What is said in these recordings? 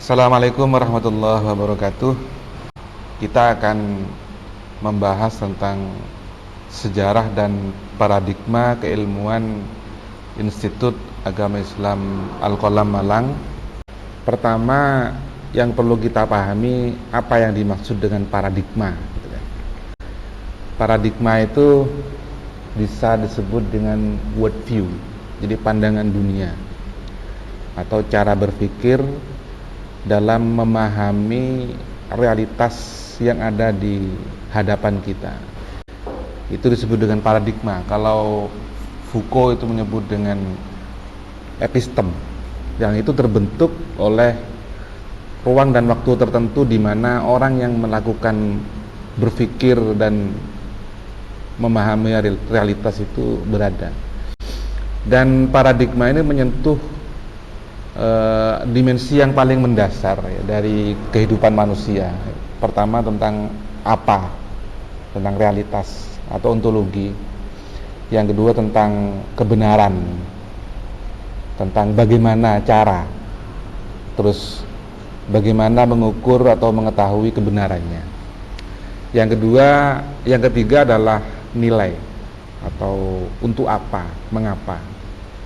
Assalamualaikum warahmatullahi wabarakatuh. Kita akan membahas tentang sejarah dan paradigma keilmuan Institut Agama Islam Al-Qalam Malang. Pertama, yang perlu kita pahami apa yang dimaksud dengan paradigma. Paradigma itu bisa disebut dengan worldview, jadi pandangan dunia atau cara berpikir dalam memahami realitas yang ada di hadapan kita. Itu disebut dengan paradigma. Kalau Foucault itu menyebut dengan epistem, yang itu terbentuk oleh ruang dan waktu tertentu di mana orang yang melakukan berpikir dan memahami realitas itu berada. Dan paradigma ini menyentuh dimensi yang paling mendasar ya, dari kehidupan manusia. Pertama tentang apa, tentang realitas atau ontologi. Yang kedua tentang kebenaran, tentang bagaimana cara, terus bagaimana mengukur atau mengetahui kebenarannya. Yang ketiga adalah nilai atau untuk apa, mengapa,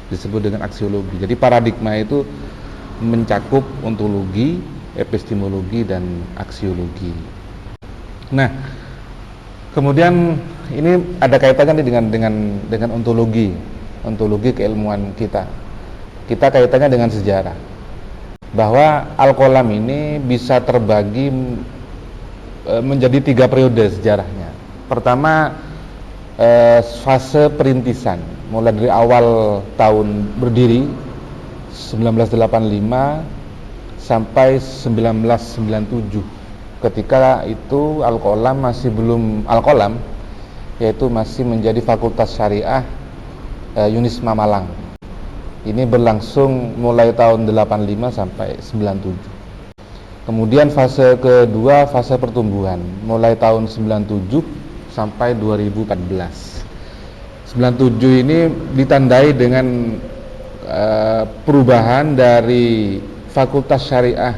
disebut dengan aksiologi. Jadi paradigma itu mencakup ontologi, epistemologi, dan aksiologi. Nah, kemudian ini ada kaitannya dengan ontologi keilmuan kita. Kita kaitannya dengan sejarah, bahwa Al-Qalam ini bisa terbagi menjadi 3 periode sejarahnya. Pertama, fase perintisan, mulai dari awal tahun berdiri 1985 sampai 1997. Ketika itu Al-Qalam masih belum Al-Qalam, yaitu masih menjadi Fakultas Syariah Unisma Malang. Ini berlangsung mulai tahun 85 sampai 97. Kemudian fase kedua, fase pertumbuhan, mulai tahun 97 sampai 2014. 97 ini ditandai dengan perubahan dari Fakultas Syariah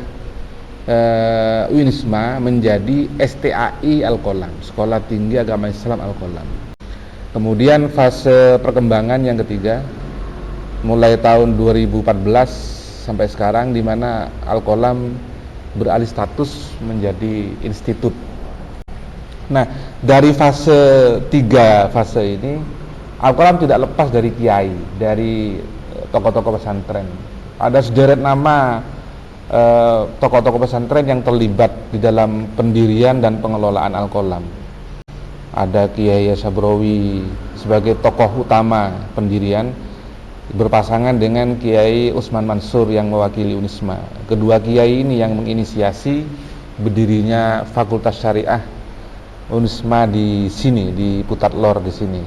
Unisma menjadi STAI Al-Qalam, Sekolah Tinggi Agama Islam Al-Qalam. Kemudian fase perkembangan yang ketiga, mulai tahun 2014 sampai sekarang, di mana Al-Qalam beralih status menjadi institut. Nah, dari fase 3 fase ini, Al-Qalam tidak lepas dari kiai, dari tokoh-tokoh pesantren. Ada sederet nama tokoh-tokoh pesantren yang terlibat di dalam pendirian dan pengelolaan Al-Qalam. Ada Kiai Sabrawi sebagai tokoh utama pendirian, berpasangan dengan Kiai Usman Mansur yang mewakili Unisma. Kedua kiai ini yang menginisiasi berdirinya Fakultas Syariah Unisma di sini, di Putat Lor di sini.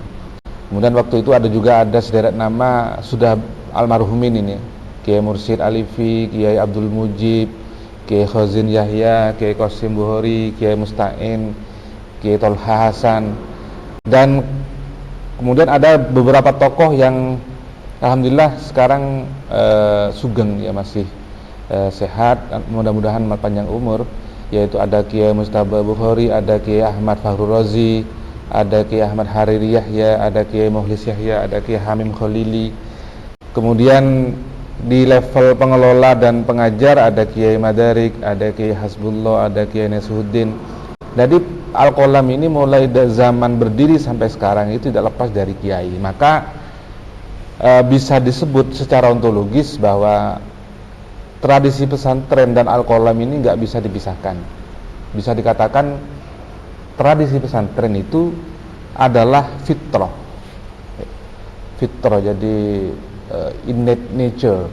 Kemudian waktu itu ada sederet nama sudah almarhumin ini, Kiai Mursyid Alifi, Kiai Abdul Mujib, Kiai Khazin Yahya, Kiai Qasim Bukhari, Kiai Musta'in, Kiai Tolha Hasan. Dan kemudian ada beberapa tokoh yang alhamdulillah sekarang sugeng ya, masih sehat, mudah-mudahan panjang umur, yaitu ada Kiai Mustafa Bukhari, ada Kiai Ahmad Fahru Razi, ada Kiai Ahmad Hariri Yahya, ada Kiai Mukhlis Yahya, ada Kiai Hamim Khalili. Kemudian di level pengelola dan pengajar ada Kiai Madarik, ada Kiai Hasbullah, ada Kiai Nasuddin. Jadi Al-Qalam ini mulai dari zaman berdiri sampai sekarang itu tidak lepas dari kiai. Maka bisa disebut secara ontologis bahwa tradisi pesantren dan Al-Qalam ini nggak bisa dipisahkan. Bisa dikatakan tradisi pesantren itu adalah fitrah, jadi innate nature.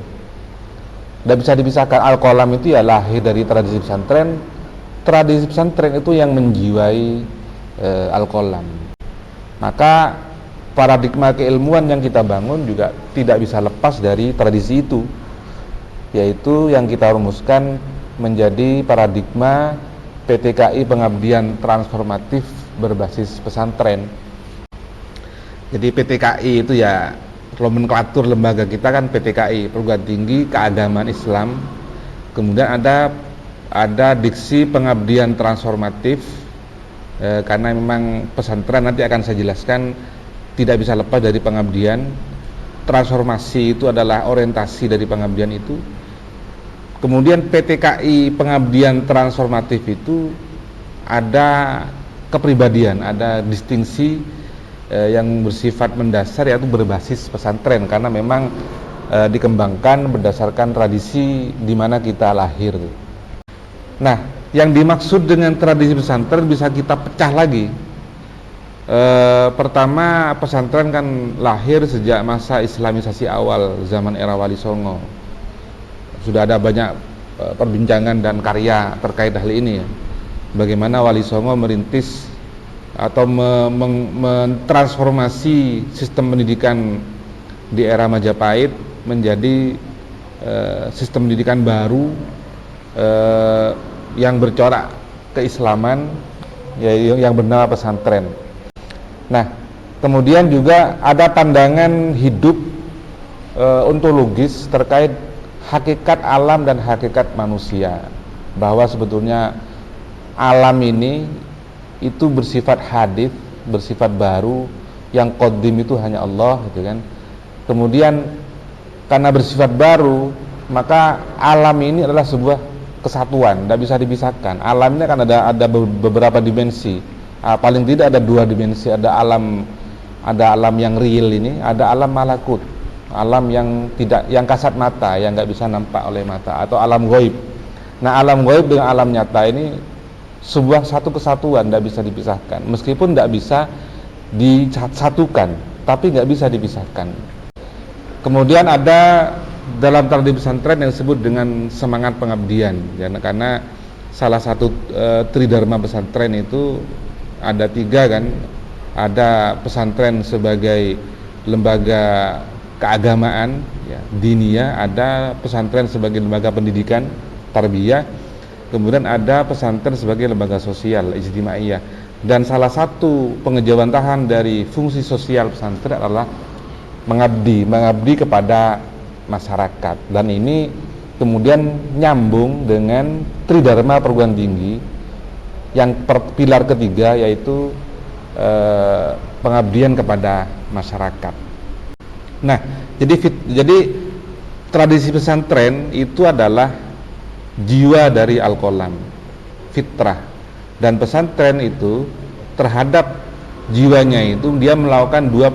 Tidak bisa dipisahkan. Al-Qalam itu ya lahir dari tradisi pesantren. Tradisi pesantren itu yang menjiwai Al-Qalam. Maka paradigma keilmuan yang kita bangun juga tidak bisa lepas dari tradisi itu, yaitu yang kita rumuskan menjadi paradigma PTKI Pengabdian Transformatif Berbasis Pesantren. Jadi PTKI itu ya nomenklatur lembaga kita kan PTKI, Perguruan Tinggi Keagamaan Islam Kemudian ada diksi pengabdian transformatif, karena memang pesantren nanti akan saya jelaskan tidak bisa lepas dari pengabdian. Transformasi itu adalah orientasi dari pengabdian itu. Kemudian PTKI pengabdian transformatif itu ada kepribadian, ada distingsi yang bersifat mendasar, yaitu berbasis pesantren, karena memang dikembangkan berdasarkan tradisi di mana kita lahir. Nah, yang dimaksud dengan tradisi pesantren bisa kita pecah lagi. Pertama, pesantren kan lahir sejak masa Islamisasi awal, zaman era Wali Songo. Sudah ada banyak perbincangan dan karya terkait hal ini ya. Bagaimana Wali Songo merintis atau mentransformasi sistem pendidikan di era Majapahit menjadi sistem pendidikan baru yang bercorak keislaman, yang bernama pesantren. Nah, kemudian juga ada pandangan hidup ontologis terkait hakikat alam dan hakikat manusia, bahwa sebetulnya alam ini itu bersifat hadits, bersifat baru, yang qadim itu hanya Allah, gitu kan. Kemudian karena bersifat baru, maka alam ini adalah sebuah kesatuan, tidak bisa dipisahkan. Alam ini kan ada beberapa dimensi, paling tidak ada 2 dimensi. Ada alam yang real ini, ada alam malakut, alam yang kasat mata, yang nggak bisa nampak oleh mata, atau alam ghaib. Nah, alam ghaib dengan alam nyata ini sebuah satu kesatuan, tidak bisa dipisahkan. Meskipun tidak bisa disatukan, tapi nggak bisa dipisahkan. Kemudian ada dalam tradisi pesantren yang disebut dengan semangat pengabdian, ya, karena salah satu tridharma pesantren itu ada 3 kan. Ada pesantren sebagai lembaga keagamaan, ya, diniyah, ada pesantren sebagai lembaga pendidikan, tarbiyah, kemudian ada pesantren sebagai lembaga sosial, ijtimaiyah. Dan salah satu pengejawantahan dari fungsi sosial pesantren adalah mengabdi kepada masyarakat. Dan ini kemudian nyambung dengan tridharma perguruan tinggi yang pilar ketiga, yaitu pengabdian kepada masyarakat. Nah, jadi tradisi pesantren itu adalah jiwa dari Al-Qalam, fitrah. Dan pesantren itu terhadap jiwanya itu dia melakukan 2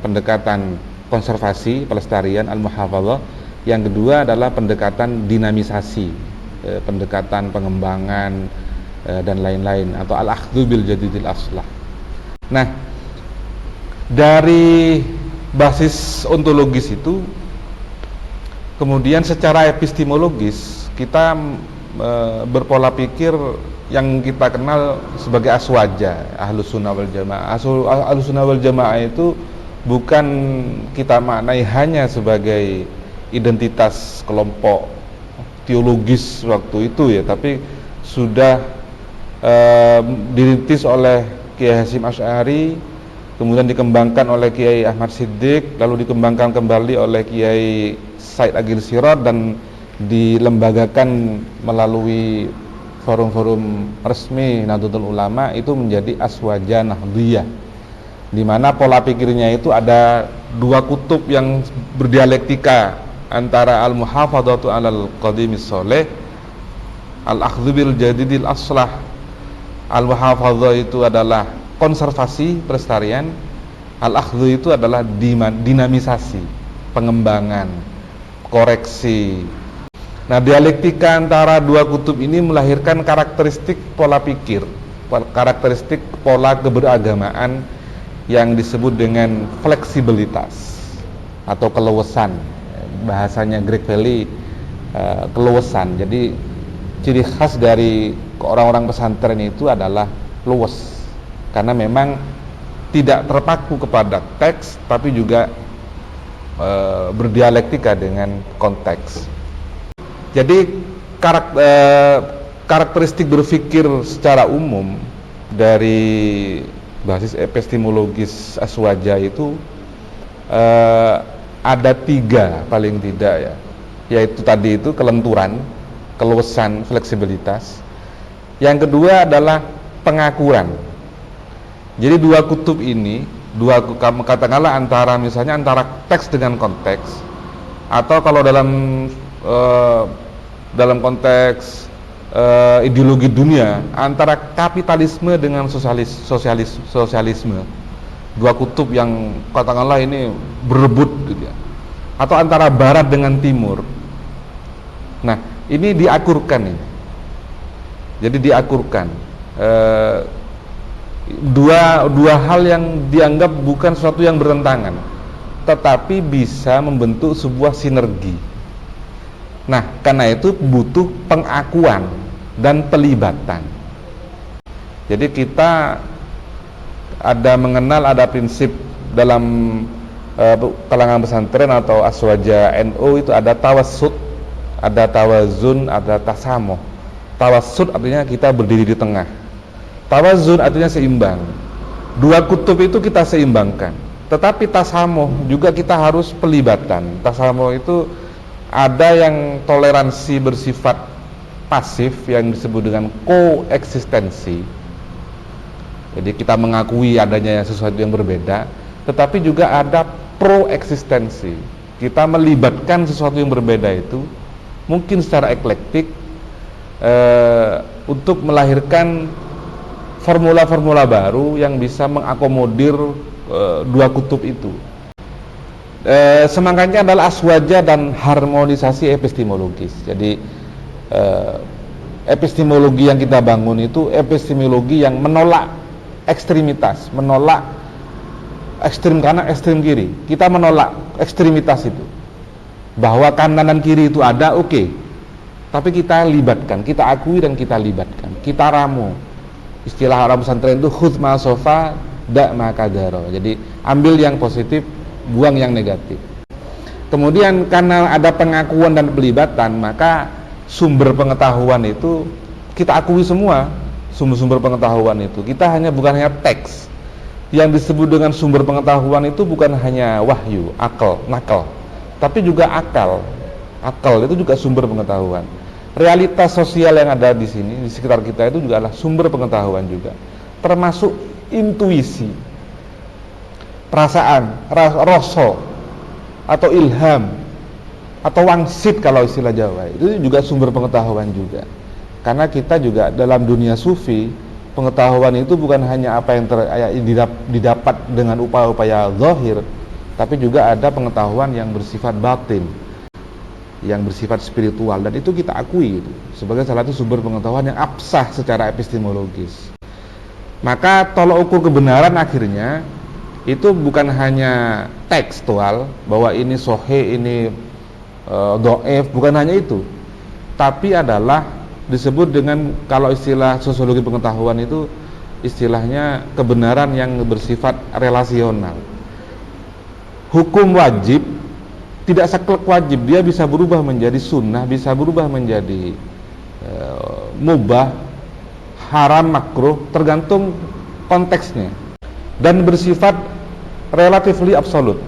pendekatan konservasi, pelestarian, al-muhafadzah. Yang kedua adalah pendekatan dinamisasi, pendekatan pengembangan dan lain-lain, atau al-akhdhu bil jadidil aslah. Nah, dari basis ontologis itu kemudian secara epistemologis kita berpola pikir yang kita kenal sebagai aswaja, ahlus sunnah wal jamaah. Ahlus sunnah wal jamaah itu bukan kita maknai hanya sebagai identitas kelompok teologis waktu itu ya, tapi sudah dirintis oleh Kiai Hasyim Asy'ari, kemudian dikembangkan oleh Kiai Ahmad Siddiq, lalu dikembangkan kembali oleh Kiai Said Agil Sirot, dan dilembagakan melalui forum-forum resmi Nahdlatul Ulama, itu menjadi aswaja nahdliyah, di mana pola pikirnya itu ada 2 kutub yang berdialektika antara al-muhafadzatu 'alal qadimis sholih, al-akhdhu bil jadidil aslah. Al-muhafadzah itu adalah konservasi, pelestarian. Al-akhdhu itu adalah dinamisasi, pengembangan, koreksi. Nah, dialektika antara 2 kutub ini melahirkan karakteristik pola pikir, karakteristik pola keberagamaan yang disebut dengan fleksibilitas atau kelewesan. Bahasanya Great Valley, kelewesan. Jadi ciri khas dari orang-orang pesantren itu adalah luwes, karena memang tidak terpaku kepada teks, tapi juga berdialektika dengan konteks. Jadi karakteristik berpikir secara umum dari basis epistemologis aswaja itu ada 3 paling tidak ya, yaitu tadi itu kelenturan, keluasan, fleksibilitas. Yang kedua adalah pengakuan. Jadi dua kutub ini, katakanlah misalnya antara teks dengan konteks, atau kalau dalam konteks ideologi dunia, antara kapitalisme dengan sosialisme. Dua kutub yang katakanlah ini berebut gitu ya. Atau antara barat dengan timur. Nah, ini diakurkan ini. Jadi diakurkan. Dua hal yang dianggap bukan sesuatu yang bertentangan, tetapi bisa membentuk sebuah sinergi. Nah, karena itu butuh pengakuan dan pelibatan. Jadi kita ada prinsip dalam kalangan pesantren atau aswaja NU itu ada tawassut, ada tawazun, ada tasamuh. Tawassut artinya kita berdiri di tengah. Tawazun artinya seimbang. Dua kutub itu kita seimbangkan. Tetapi tasamuh juga kita harus pelibatan. Tasamuh itu ada yang toleransi bersifat pasif yang disebut dengan koeksistensi. Jadi kita mengakui adanya sesuatu yang berbeda, tetapi juga ada proeksistensi. Kita melibatkan sesuatu yang berbeda itu mungkin secara eklektik untuk melahirkan formula-formula baru yang bisa mengakomodir dua kutub itu. Semangatnya adalah aswaja dan harmonisasi epistemologis. Jadi epistemologi yang kita bangun itu epistemologi yang menolak ekstremitas, menolak ekstrim kanan, ekstrim kiri. Kita menolak ekstremitas itu. Bahwa kanan dan kiri itu ada, oke. Tapi kita libatkan, kita akui dan kita libatkan. Kita ramu. Istilah orang pesantren itu khudz ma sofa da ma kadaro. Jadi ambil yang positif, buang yang negatif. Kemudian karena ada pengakuan dan pelibatan, maka sumber pengetahuan itu kita akui semua. Sumber-sumber pengetahuan itu bukan hanya teks. Yang disebut dengan sumber pengetahuan itu bukan hanya wahyu, akal, nakal, tapi juga akal itu juga sumber pengetahuan. Realitas sosial yang ada di sini, di sekitar kita itu juga adalah sumber pengetahuan juga, termasuk intuisi, perasaan, rasa atau ilham atau wangsit kalau istilah Jawa, itu juga sumber pengetahuan juga. Karena kita juga dalam dunia sufi, pengetahuan itu bukan hanya apa yang didapat dengan upaya-upaya zahir, tapi juga ada pengetahuan yang bersifat batin, yang bersifat spiritual, dan itu kita akui itu sebagai salah satu sumber pengetahuan yang absah secara epistemologis. Maka tolok ukur kebenaran akhirnya itu bukan hanya tekstual, bahwa ini sahih, ini dhaif, bukan hanya itu, tapi adalah disebut dengan, kalau istilah sosiologi pengetahuan itu istilahnya kebenaran yang bersifat relasional. Hukum wajib tidak saklek wajib, dia bisa berubah menjadi sunnah, bisa berubah menjadi mubah, haram, makruh, tergantung konteksnya, dan bersifat relatively absolut.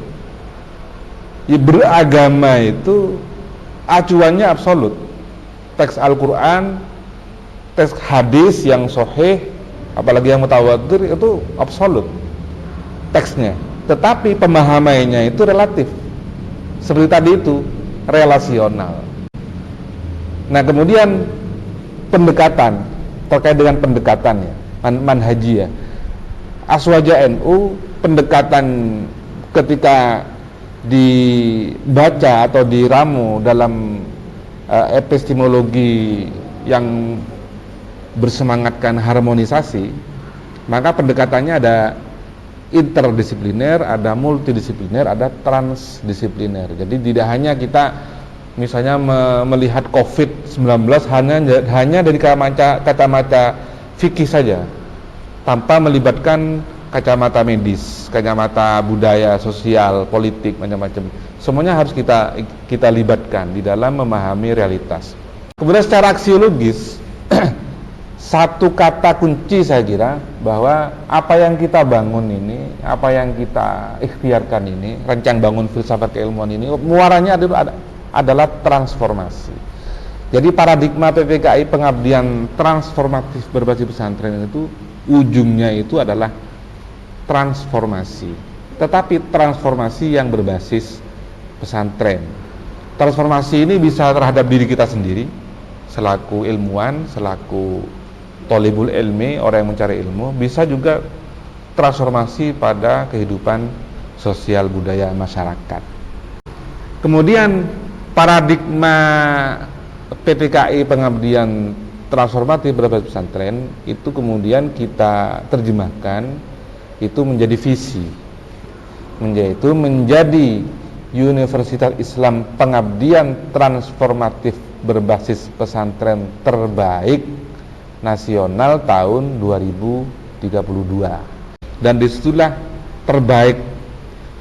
Beragama itu acuannya absolut. Teks Al-Quran, teks hadis yang sahih, apalagi yang mutawatir, itu absolut teksnya. Tetapi pemahamannya itu relatif. Seperti tadi itu, relasional. Nah, kemudian pendekatan, terkait dengan pendekatannya, manhajiyah. Aswaja NU, pendekatan ketika dibaca atau diramu dalam epistemologi yang bersemangatkan harmonisasi, maka pendekatannya ada interdisipliner, ada multidisipliner, ada transdisipliner. Jadi tidak hanya kita misalnya melihat COVID-19 hanya dari kacamata fikih saja, tanpa melibatkan kacamata medis, kacamata budaya, sosial, politik, macam-macam. Semuanya harus kita libatkan di dalam memahami realitas. Kemudian secara aksiologis, satu kata kunci saya kira bahwa apa yang kita bangun ini, apa yang kita ikhtiarkan ini, rencang bangun filsafat keilmuan ini, muaranya adalah transformasi. Jadi paradigma PPKI pengabdian transformatif berbasis pesantren itu ujungnya itu adalah transformasi, tetapi transformasi yang berbasis pesantren. Transformasi ini bisa terhadap diri kita sendiri selaku ilmuwan, selaku thalibul ilmi, orang yang mencari ilmu, bisa juga transformasi pada kehidupan sosial budaya masyarakat. Kemudian paradigma PPKI pengabdian transformatif berbasis pesantren itu kemudian kita terjemahkan itu menjadi visi, yaitu menjadi Universitas Islam Pengabdian Transformatif Berbasis Pesantren terbaik nasional tahun 2032. Dan disitulah terbaik,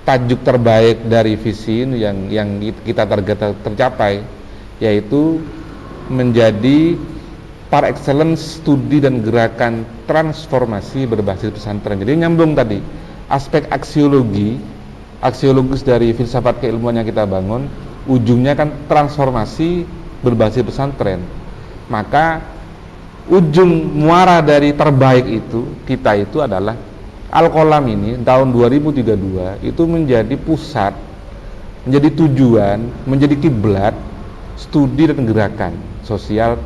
tajuk terbaik dari visi ini yang kita target tercapai, yaitu menjadi par excellence studi dan gerakan transformasi berbasis pesantren. Jadi nyambung tadi aspek aksiologis dari filsafat keilmuan yang kita bangun, ujungnya kan transformasi berbasis pesantren. Maka ujung muara dari terbaik itu kita itu adalah Al-Qalam ini tahun 2032 itu menjadi pusat, menjadi tujuan, menjadi kiblat studi dan gerakan sosial,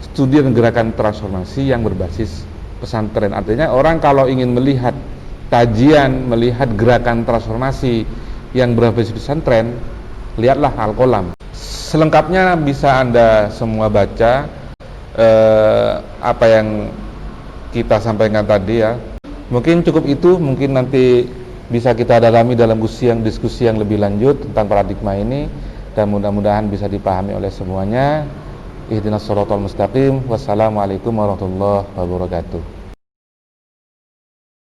studi dan gerakan transformasi yang berbasis pesantren. Artinya orang kalau ingin melihat kajian, melihat gerakan transformasi yang berbasis pesantren, lihatlah Al-Qalam. Selengkapnya bisa Anda semua baca apa yang kita sampaikan tadi ya. Mungkin cukup itu, mungkin nanti bisa kita dalami dalam diskusi yang lebih lanjut tentang paradigma ini, dan mudah-mudahan bisa dipahami oleh semuanya. Ihdinas shiratal mustaqim. Wassalamualaikum warahmatullahi wabarakatuh.